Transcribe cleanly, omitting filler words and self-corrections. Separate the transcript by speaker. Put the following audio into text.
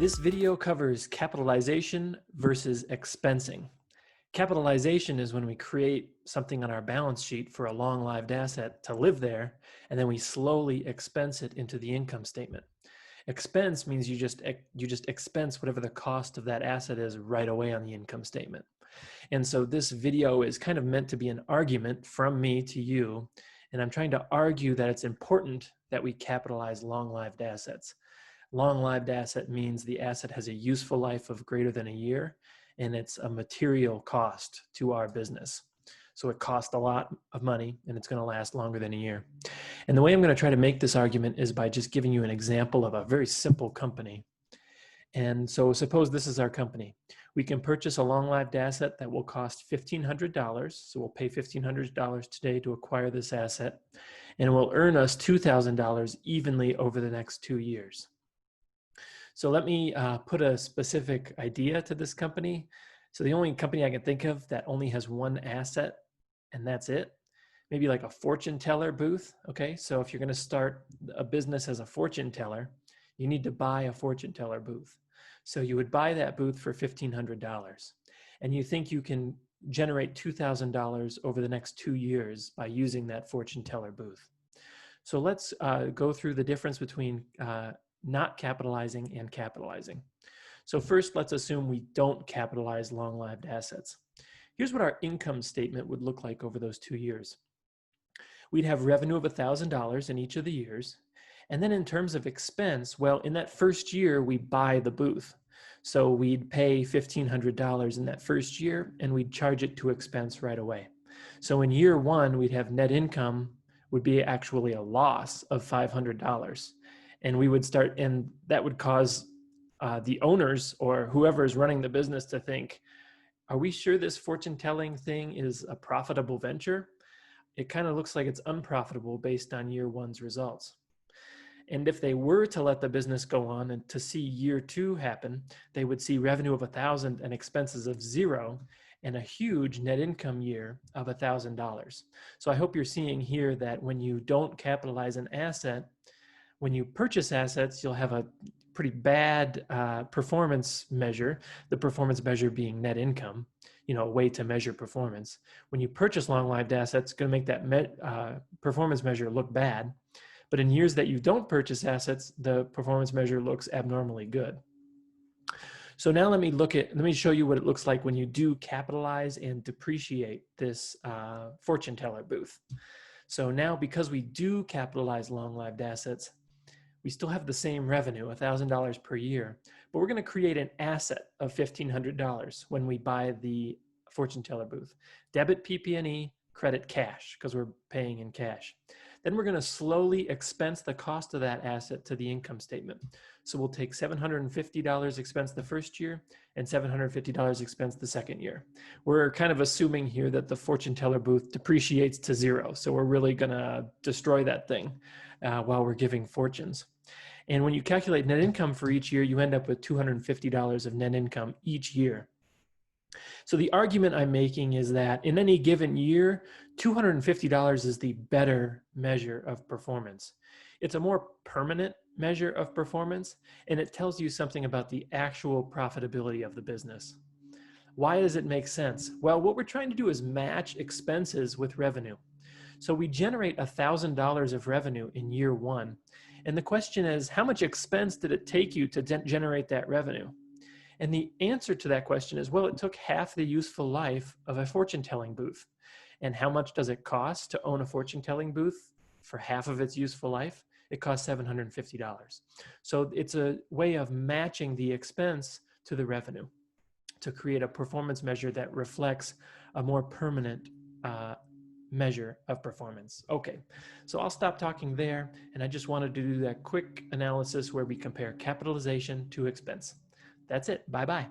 Speaker 1: This video covers capitalization versus expensing. Capitalization is when we create something on our balance sheet for a long-lived asset to live there, and then we slowly expense it into the income statement. Expense means you just expense whatever the cost of that asset is right away on the income statement. And so this video is kind of meant to be an argument from me to you, and I'm trying to argue that it's important that we capitalize long-lived assets. Long-lived asset means the asset has a useful life of greater than a year, and it's a material cost to our business. So it costs a lot of money, and it's going to last longer than a year. And the way I'm going to try to make this argument is by just giving you an example of a very simple company. And so suppose this is our company. We can purchase a long-lived asset that will cost $1,500. So we'll pay $1,500 today to acquire this asset, and it will earn us $2,000 evenly over the next 2 years. So let me put a specific idea to this company. So the only company I can think of that only has one asset, and that's it. Maybe like a fortune teller booth. Okay, so if you're going to start a business as a fortune teller, you need to buy a fortune teller booth. So you would buy that booth for $1,500, and you think you can generate $2,000 over the next 2 years by using that fortune teller booth. So let's go through the difference between not capitalizing and capitalizing. So first, let's assume we don't capitalize long-lived assets. Here's what our income statement would look like over those 2 years. We'd have revenue of $1,000 in each of the years. And then in terms of expense, well, in that first year, we buy the booth. So we'd pay $1,500 in that first year, and we'd charge it to expense right away. So in year one, we'd have net income would be actually a loss of $500. And we would start, and that would cause the owners or whoever is running the business to think, are we sure this fortune telling thing is a profitable venture? It kind of looks like it's unprofitable based on year one's results. And if they were to let the business go on and to see year two happen, they would see revenue of $1,000 and expenses of $0 and a huge net income year of $1,000. So I hope you're seeing here that when you don't capitalize an asset, when you purchase assets, you'll have a pretty bad performance measure, the performance measure being net income, a way to measure performance. When you purchase long-lived assets, it's going to make that performance measure look bad. But in years that you don't purchase assets, the performance measure looks abnormally good. So now let me show you what it looks like when you do capitalize and depreciate this fortune teller booth. So now, because we do capitalize long-lived assets, we still have the same revenue, $1,000 per year, but we're going to create an asset of $1,500 when we buy the fortune teller booth. Debit PP&E, credit cash, because we're paying in cash. Then we're going to slowly expense the cost of that asset to the income statement. So we'll take $750 expense the first year and $750 expense the second year. We're kind of assuming here that the fortune teller booth depreciates to $0. So we're really going to destroy that thing while we're giving fortunes. And when you calculate net income for each year, you end up with $250 of net income each year. So the argument I'm making is that in any given year, $250 is the better measure of performance. It's a more permanent measure of performance, and it tells you something about the actual profitability of the business. Why does it make sense? Well, what we're trying to do is match expenses with revenue. So we generate $1,000 of revenue in year one. And the question is, how much expense did it take you to generate that revenue? And the answer to that question is, well, it took half the useful life of a fortune-telling booth. And how much does it cost to own a fortune-telling booth for half of its useful life? It costs $750. So it's a way of matching the expense to the revenue to create a performance measure that reflects a more permanent measure of performance. Okay, so I'll stop talking there, and I just wanted to do that quick analysis where we compare capitalization to expense. That's it. Bye-bye.